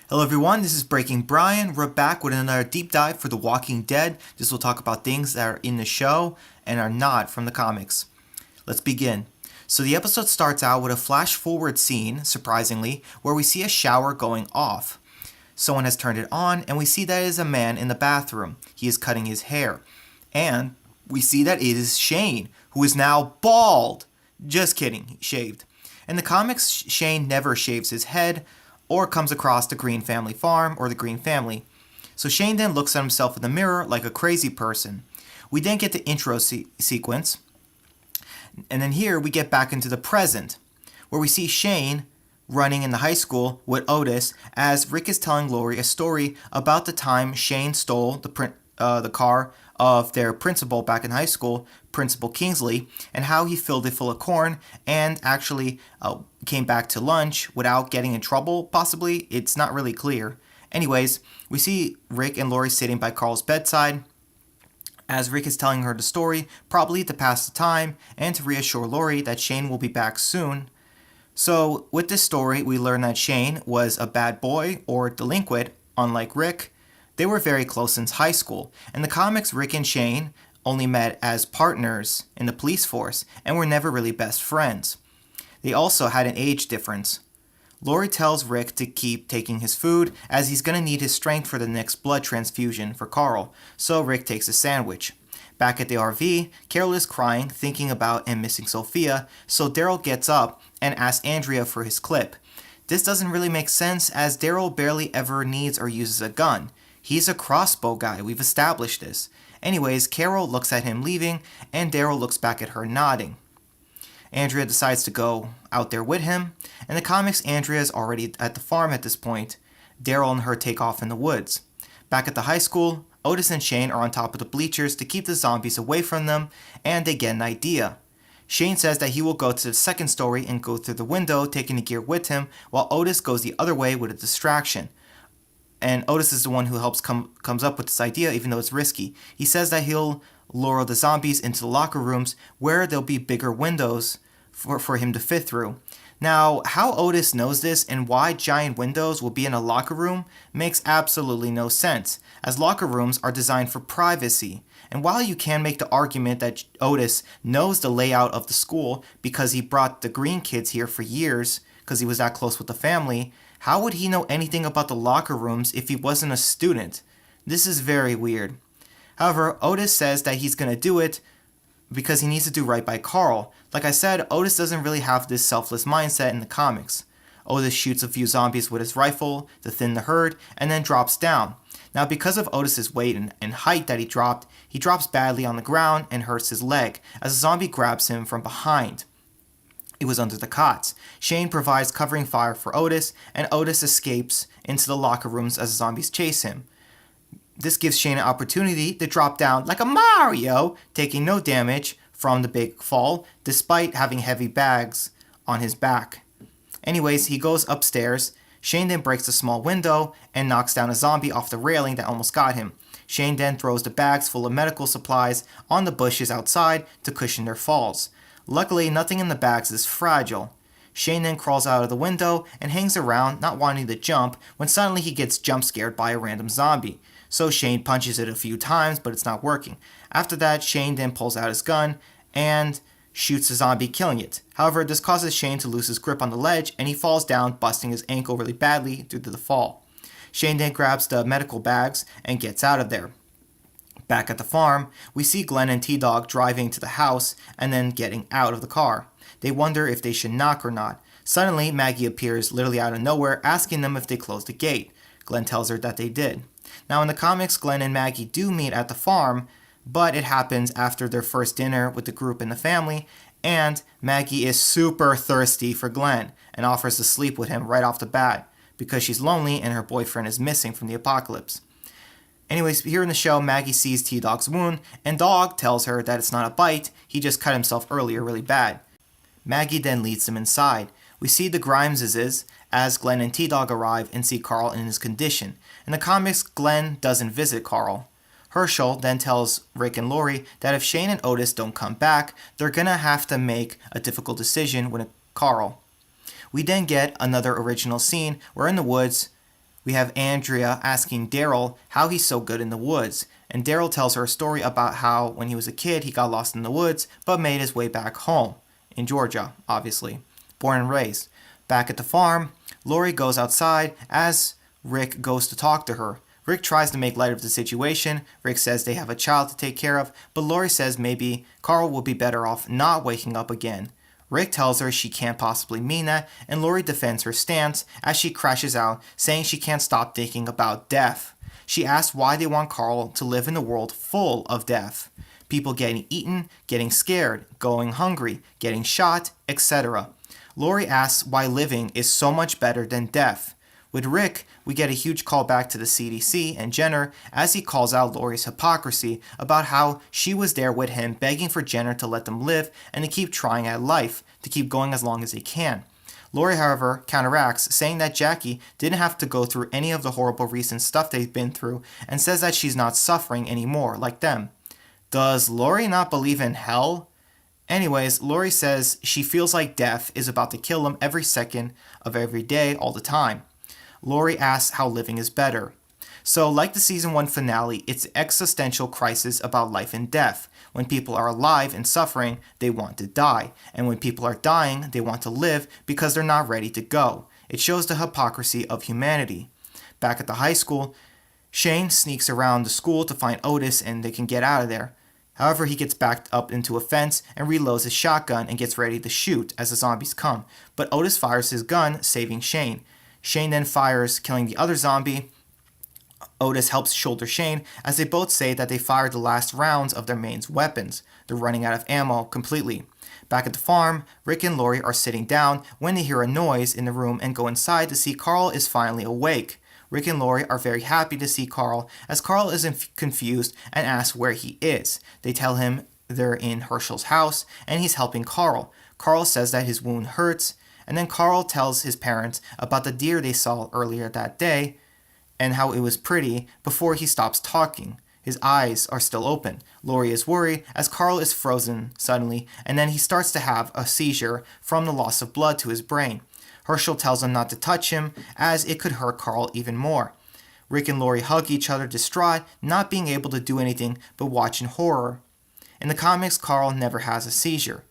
Hello everyone, this is Breaking Brian. We're back with another deep dive for The Walking Dead. This will talk about things that are in the show and are not from the comics. Let's begin. So the episode starts out with a flash forward scene, surprisingly, where we see a shower going off. Someone has turned it on and we see that it is a man in the bathroom. He is cutting his hair. And we see that it is Shane, who is now bald. Just kidding, he shaved. In the comics, Shane never shaves his head or comes across the Green family farm or the Green family. So Shane then looks at himself in the mirror like a crazy person. We then get the intro sequence, and then here we get back into the present, where we see Shane running in the high school with Otis as Rick is telling Lori a story about the time Shane stole the car of their principal back in high school, Principal Kingsley, and how he filled it full of corn and actually came back to lunch without getting in trouble, possibly. It's not really clear. Anyways, we see Rick and Lori sitting by Carl's bedside as Rick is telling her the story, probably to pass the time and to reassure Lori that Shane will be back soon. So, with this story, we learn that Shane was a bad boy or delinquent, unlike Rick. They were very close since high school. In the comics, Rick and Shane only met as partners in the police force and were never really best friends. They also had an age difference. Lori tells Rick to keep taking his food as he's going to need his strength for the next blood transfusion for Carl, so Rick takes a sandwich. Back at the RV, Carol is crying, thinking about and missing Sophia, so Daryl gets up and asks Andrea for his clip. This doesn't really make sense as Daryl barely ever needs or uses a gun. He's a crossbow guy, we've established this. Anyways, Carol looks at him leaving, and Daryl looks back at her nodding. Andrea decides to go out there with him. In the comics, Andrea is already at the farm at this point. Daryl and her take off in the woods. Back at the high school, Otis and Shane are on top of the bleachers to keep the zombies away from them, and they get an idea. Shane says that he will go to the second story and go through the window, taking the gear with him, while Otis goes the other way with a distraction. And Otis is the one who comes up with this idea, even though it's risky. He says that he'll lure the zombies into the locker rooms where there'll be bigger windows for him to fit through. Now, how Otis knows this and why giant windows will be in a locker room makes absolutely no sense, as locker rooms are designed for privacy. And while you can make the argument that Otis knows the layout of the school because he brought the Green kids here for years because he was that close with the family, how would he know anything about the locker rooms if he wasn't a student? This is very weird. However, Otis says that he's going to do it because he needs to do right by Carl. Like I said, Otis doesn't really have this selfless mindset in the comics. Otis shoots a few zombies with his rifle to thin the herd and then drops down. Now, because of Otis's weight and height that he drops badly on the ground and hurts his leg as a zombie grabs him from behind. It was under the cots. Shane provides covering fire for Otis, and Otis escapes into the locker rooms as the zombies chase him. This gives Shane an opportunity to drop down like a Mario, taking no damage from the big fall, despite having heavy bags on his back. Anyways, he goes upstairs. Shane then breaks a small window and knocks down a zombie off the railing that almost got him. Shane then throws the bags full of medical supplies on the bushes outside to cushion their falls. Luckily, nothing in the bags is fragile. Shane then crawls out of the window and hangs around, not wanting to jump, when suddenly he gets jump scared by a random zombie. So Shane punches it a few times, but it's not working. After that, Shane then pulls out his gun and shoots the zombie, killing it. However, this causes Shane to lose his grip on the ledge, and he falls down, busting his ankle really badly due to the fall. Shane then grabs the medical bags and gets out of there. Back at the farm, we see Glenn and T-Dog driving to the house and then getting out of the car. They wonder if they should knock or not. Suddenly, Maggie appears literally out of nowhere, asking them if they closed the gate. Glenn tells her that they did. Now, in the comics, Glenn and Maggie do meet at the farm, but it happens after their first dinner with the group and the family, and Maggie is super thirsty for Glenn and offers to sleep with him right off the bat because she's lonely and her boyfriend is missing from the apocalypse. Anyways, here in the show, Maggie sees T-Dog's wound, and Dog tells her that it's not a bite, he just cut himself earlier really bad. Maggie then leads them inside. We see the Grimeses as Glenn and T-Dog arrive and see Carl in his condition. In the comics, Glenn doesn't visit Carl. Herschel then tells Rick and Lori that if Shane and Otis don't come back, they're gonna have to make a difficult decision with Carl. We then get another original scene where in the woods, We have Andrea asking Daryl how he's so good in the woods, and Daryl tells her a story about how when he was a kid he got lost in the woods but made his way back home, in Georgia, obviously, born and raised. Back at the farm, Lori goes outside as Rick goes to talk to her. Rick tries to make light of the situation. Rick says they have a child to take care of, but Lori says maybe Carl will be better off not waking up again. Rick tells her she can't possibly mean that, and Lori defends her stance as she crashes out, saying she can't stop thinking about death. She asks why they want Carl to live in a world full of death. People getting eaten, getting scared, going hungry, getting shot, etc. Lori asks why living is so much better than death. With Rick, we get a huge callback to the CDC and Jenner as he calls out Lori's hypocrisy about how she was there with him begging for Jenner to let them live and to keep trying at life, to keep going as long as he can. Lori, however, counteracts, saying that Jackie didn't have to go through any of the horrible recent stuff they've been through and says that she's not suffering anymore like them. Does Lori not believe in hell? Anyways, Lori says she feels like death is about to kill him every second of every day, all the time. Lori asks how living is better. So, like the season 1 finale, it's an existential crisis about life and death. When people are alive and suffering, they want to die. And when people are dying, they want to live because they're not ready to go. It shows the hypocrisy of humanity. Back at the high school, Shane sneaks around the school to find Otis and they can get out of there. However, he gets backed up into a fence and reloads his shotgun and gets ready to shoot as the zombies come. But Otis fires his gun, saving Shane. Shane then fires, killing the other zombie. Otis helps shoulder Shane as they both say that they fired the last rounds of their main weapons. They're running out of ammo completely. Back at the farm, Rick and Lori are sitting down when they hear a noise in the room and go inside to see Carl is finally awake. Rick and Lori are very happy to see Carl as Carl is confused and asks where he is. They tell him they're in Herschel's house and he's helping Carl. Carl says that his wound hurts. And then Carl tells his parents about the deer they saw earlier that day and how it was pretty before he stops talking. His eyes are still open. Lori is worried as Carl is frozen suddenly and then he starts to have a seizure from the loss of blood to his brain. Herschel tells him not to touch him as it could hurt Carl even more. Rick and Lori hug each other distraught, not being able to do anything but watch in horror. In the comics, Carl never has a seizure.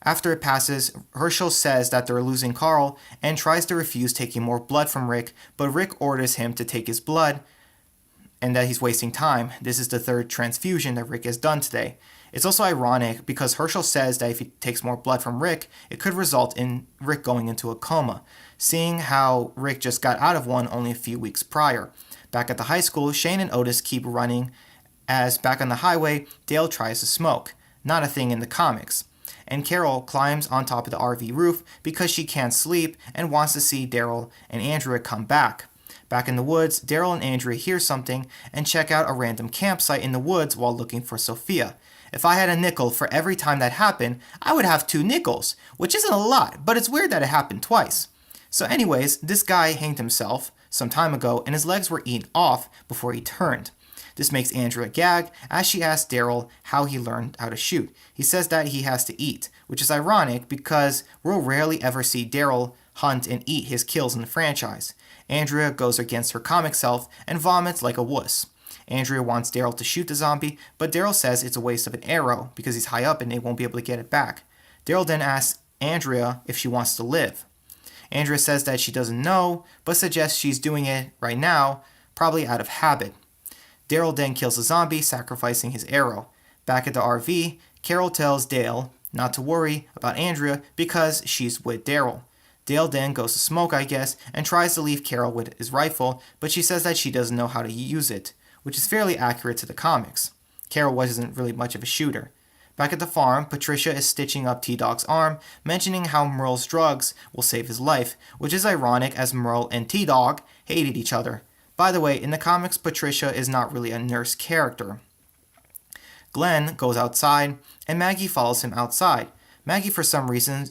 After it passes, Herschel says that they're losing Carl and tries to refuse taking more blood from Rick, but Rick orders him to take his blood and that he's wasting time. This is the third transfusion that Rick has done today. It's also ironic because Herschel says that if he takes more blood from Rick, it could result in Rick going into a coma, seeing how Rick just got out of one only a few weeks prior. Back at the high school, Shane and Otis keep running as back on the highway, Dale tries to smoke. Not a thing in the comics. And Carol climbs on top of the RV roof because she can't sleep and wants to see Daryl and Andrea come back. Back in the woods, Daryl and Andrea hear something and check out a random campsite in the woods while looking for Sophia. If I had a nickel for every time that happened, I would have 2 nickels, which isn't a lot, but it's weird that it happened twice. So anyways, this guy hanged himself some time ago and his legs were eaten off before he turned. This makes Andrea gag as she asks Daryl how he learned how to shoot. He says that he has to eat, which is ironic because we'll rarely ever see Daryl hunt and eat his kills in the franchise. Andrea goes against her comic self and vomits like a wuss. Andrea wants Daryl to shoot the zombie, but Daryl says it's a waste of an arrow because he's high up and they won't be able to get it back. Daryl then asks Andrea if she wants to live. Andrea says that she doesn't know, but suggests she's doing it right now, probably out of habit. Daryl then kills the zombie, sacrificing his arrow. Back at the RV, Carol tells Dale not to worry about Andrea because she's with Daryl. Dale then goes to smoke, I guess, and tries to leave Carol with his rifle, but she says that she doesn't know how to use it, which is fairly accurate to the comics. Carol wasn't really much of a shooter. Back at the farm, Patricia is stitching up T-Dog's arm, mentioning how Merle's drugs will save his life, which is ironic as Merle and T-Dog hated each other. By the way, in the comics, Patricia is not really a nurse character. Glenn goes outside, and Maggie follows him outside. Maggie, for some reason,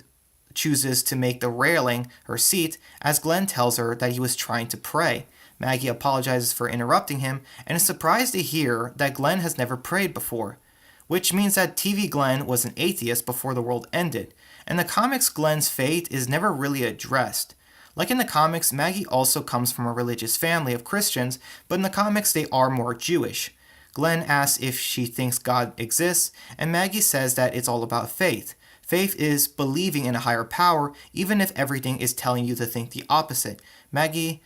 chooses to make the railing her seat, as Glenn tells her that he was trying to pray. Maggie apologizes for interrupting him, and is surprised to hear that Glenn has never prayed before, which means that TV Glenn was an atheist before the world ended. In the comics, Glenn's fate is never really addressed. Like in the comics, Maggie also comes from a religious family of Christians, but in the comics they are more Jewish. Glenn asks if she thinks God exists, and Maggie says that it's all about faith. Faith is believing in a higher power, even if everything is telling you to think the opposite. Maggie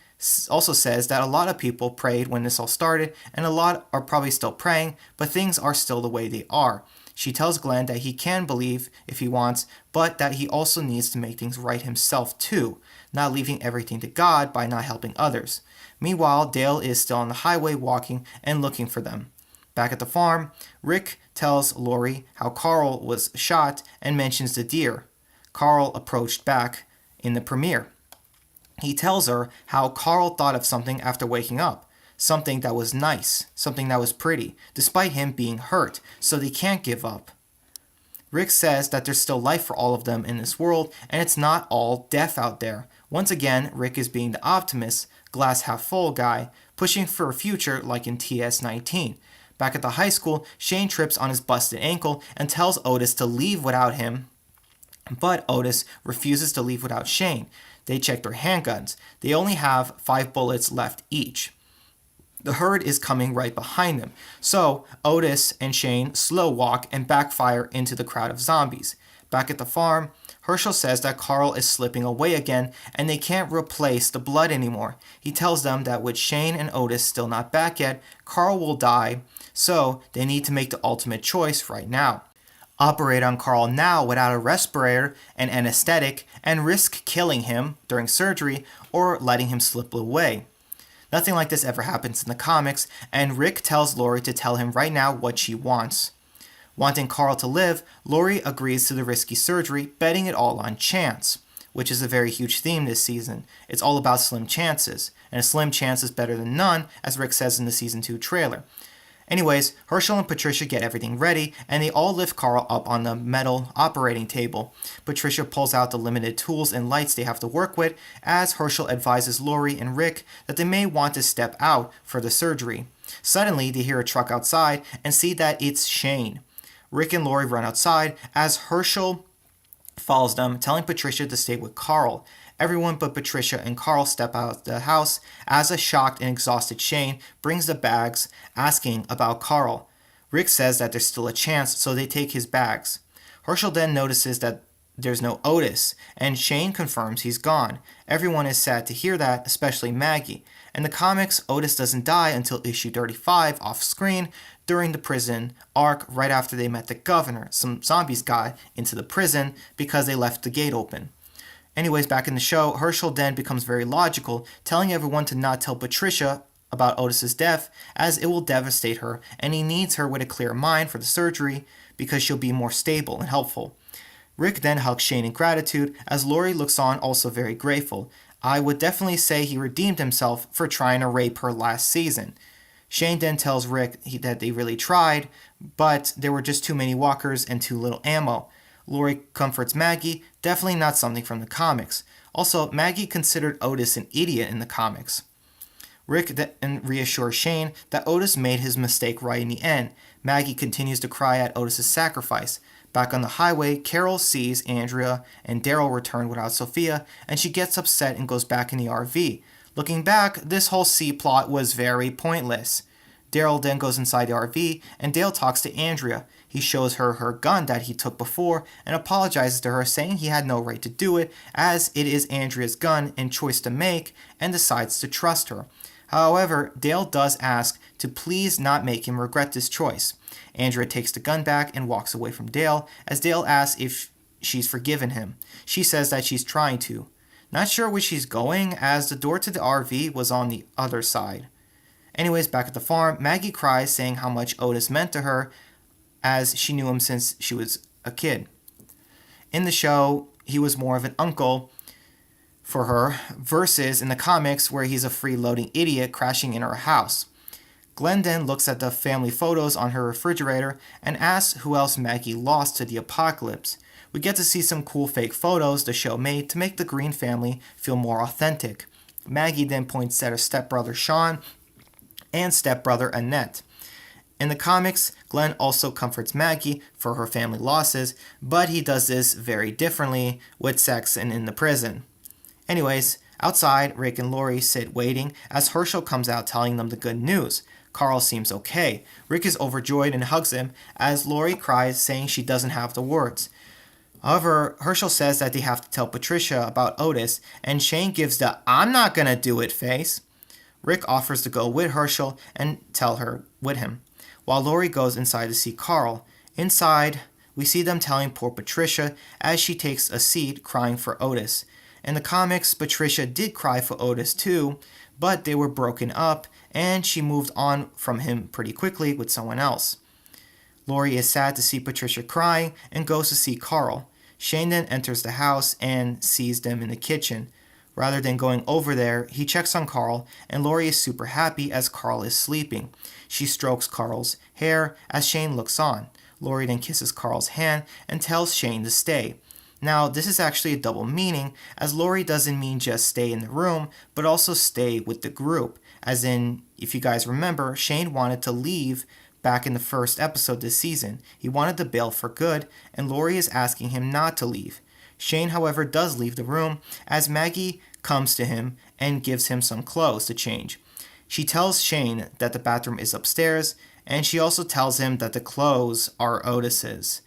also says that a lot of people prayed when this all started, and a lot are probably still praying, but things are still the way they are. She tells Glenn that he can believe if he wants, but that he also needs to make things right himself too, not leaving everything to God by not helping others. Meanwhile, Dale is still on the highway walking and looking for them. Back at the farm, Rick tells Lori how Carl was shot and mentions the deer. Carl approached back in the premiere. He tells her how Carl thought of something after waking up. Something that was nice, something that was pretty, despite him being hurt, so they can't give up. Rick says that there's still life for all of them in this world, and it's not all death out there. Once again, Rick is being the optimist, glass half full guy, pushing for a future like in TS-19. Back at the high school, Shane trips on his busted ankle and tells Otis to leave without him, but Otis refuses to leave without Shane. They check their handguns. They only have 5 bullets left each. The herd is coming right behind them, so Otis and Shane slow walk and backfire into the crowd of zombies. Back at the farm, Herschel says that Carl is slipping away again and they can't replace the blood anymore. He tells them that with Shane and Otis still not back yet, Carl will die, so they need to make the ultimate choice right now. Operate on Carl now without a respirator and anesthetic and risk killing him during surgery or letting him slip away. Nothing like this ever happens in the comics, and Rick tells Lori to tell him right now what she wants. Wanting Carl to live, Lori agrees to the risky surgery, betting it all on chance, which is a very huge theme this season. It's all about slim chances, and a slim chance is better than none, as Rick says in the Season 2 trailer. Anyways, Herschel and Patricia get everything ready, and they all lift Carl up on the metal operating table. Patricia pulls out the limited tools and lights they have to work with, as Herschel advises Lori and Rick that they may want to step out for the surgery. Suddenly, they hear a truck outside and see that it's Shane. Rick and Lori run outside, as Herschel follows them, telling Patricia to stay with Carl. Everyone but Patricia and Carl step out of the house as a shocked and exhausted Shane brings the bags, asking about Carl. Rick says that there's still a chance, so they take his bags. Herschel then notices that there's no Otis, and Shane confirms he's gone. Everyone is sad to hear that, especially Maggie. In the comics, Otis doesn't die until issue 35 off screen during the prison arc right after they met the governor. Some zombies got into the prison because they left the gate open. Anyways, back in the show, Herschel then becomes very logical, telling everyone to not tell Patricia about Otis's death, as it will devastate her, and he needs her with a clear mind for the surgery because she'll be more stable and helpful. Rick then hugs Shane in gratitude, as Lori looks on also very grateful. I would definitely say he redeemed himself for trying to rape her last season. Shane then tells Rick that they really tried, but there were just too many walkers and too little ammo. Lori comforts Maggie, definitely not something from the comics. Also, Maggie considered Otis an idiot in the comics. Rick then reassures Shane that Otis made his mistake right in the end. Maggie continues to cry at Otis's sacrifice. Back on the highway, Carol sees Andrea and Daryl return without Sophia, and she gets upset and goes back in the RV. Looking back, this whole C-plot was very pointless. Daryl then goes inside the RV, and Dale talks to Andrea. He shows her her gun that he took before and apologizes to her, saying he had no right to do it, as it is Andrea's gun and choice to make, and decides to trust her. However, Dale does ask to please not make him regret this choice. Andrea takes the gun back and walks away from Dale, as Dale asks if she's forgiven him. She says that she's trying to. Not sure where she's going, as the door to the RV was on the other side. Anyways, back at the farm, Maggie cries, saying how much Otis meant to her, as she knew him since she was a kid. In the show, he was more of an uncle for her, versus in the comics where he's a freeloading idiot crashing in her house. Glenn then looks at the family photos on her refrigerator and asks who else Maggie lost to the apocalypse. We get to see some cool fake photos the show made to make the Green family feel more authentic. Maggie then points at her stepbrother Sean and stepbrother Annette. In the comics, Glenn also comforts Maggie for her family losses, but he does this very differently with sex and in the prison. Anyways, Outside, Rick and Lori sit waiting as Herschel comes out telling them the good news. Carl seems okay. Rick is overjoyed and hugs him as Lori cries, saying she doesn't have the words. However, Herschel says that they have to tell Patricia about Otis, and Shane gives the "I'm not gonna do it" face. Rick offers to go with Herschel and tell her with him, while Lori goes inside to see Carl. Inside, we see them telling poor Patricia as she takes a seat crying for Otis. In the comics, Patricia did cry for Otis too, but they were broken up and she moved on from him pretty quickly with someone else. Lori is sad to see Patricia crying and goes to see Carl. Shane then enters the house and sees them in the kitchen. Rather than going over there, he checks on Carl, and Lori is super happy as Carl is sleeping. She strokes Carl's hair as Shane looks on. Lori then kisses Carl's hand and tells Shane to stay. Now, this is actually a double meaning, as Lori doesn't mean just stay in the room, but also stay with the group. As in, if you guys remember, Shane wanted to leave back in the first episode this season. He wanted to bail for good, and Lori is asking him not to leave. Shane, however, does leave the room as Maggie comes to him and gives him some clothes to change. She tells Shane that the bathroom is upstairs, and she also tells him that the clothes are Otis's.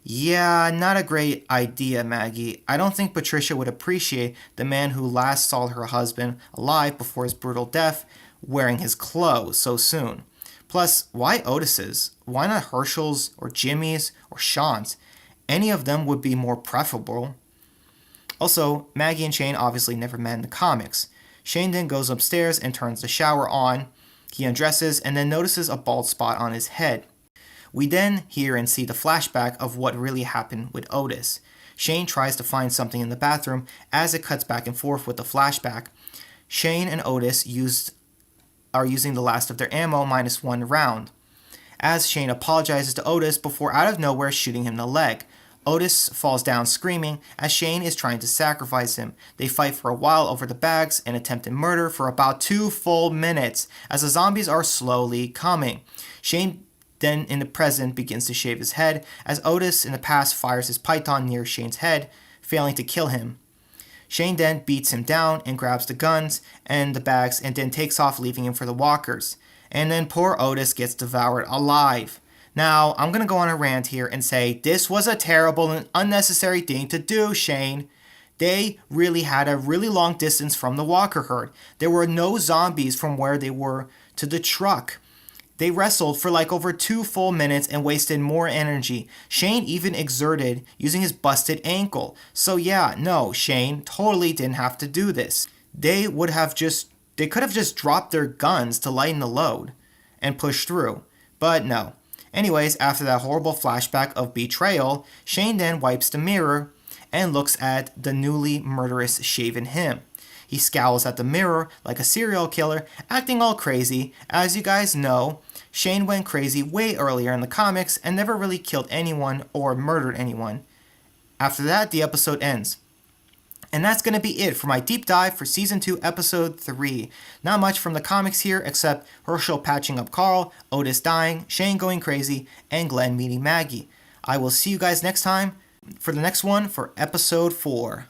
Yeah, not a great idea, Maggie. I don't think Patricia would appreciate the man who last saw her husband alive before his brutal death wearing his clothes so soon. Plus, why Otis's? Why not Herschel's or Jimmy's or Sean's? Any of them would be more preferable. Also, Maggie and Shane obviously never met in the comics. Shane then goes upstairs and turns the shower on. He undresses and then notices a bald spot on his head. We then hear and see the flashback of what really happened with Otis. Shane tries to find something in the bathroom as it cuts back and forth with the flashback. Shane and Otis are using the last of their ammo minus one round, as Shane apologizes to Otis before out of nowhere shooting him in the leg. Otis falls down screaming as Shane is trying to sacrifice him. They fight for a while over the bags and attempted murder for about 2 full minutes as the zombies are slowly coming. Shane then in the present begins to shave his head as Otis in the past fires his python near Shane's head, failing to kill him. Shane then beats him down and grabs the guns and the bags and then takes off, leaving him for the walkers. And then poor Otis gets devoured alive. Now, I'm going to go on a rant here and say this was a terrible and unnecessary thing to do, Shane. They really had a really long distance from the walker herd. There were no zombies from where they were to the truck. They wrestled for like over 2 full minutes and wasted more energy. Shane even exerted using his busted ankle. So yeah, no, Shane totally didn't have to do this. They could have just dropped their guns to lighten the load and push through. But no. Anyways, after that horrible flashback of betrayal, Shane then wipes the mirror and looks at the newly murderous shaven him. He scowls at the mirror like a serial killer, acting all crazy. As you guys know, Shane went crazy way earlier in the comics and never really killed anyone or murdered anyone. After that, the episode ends. And that's going to be it for my deep dive for Season 2, Episode 3. Not much from the comics here except Herschel patching up Carl, Otis dying, Shane going crazy, and Glenn meeting Maggie. I will see you guys next time for the next one for Episode 4.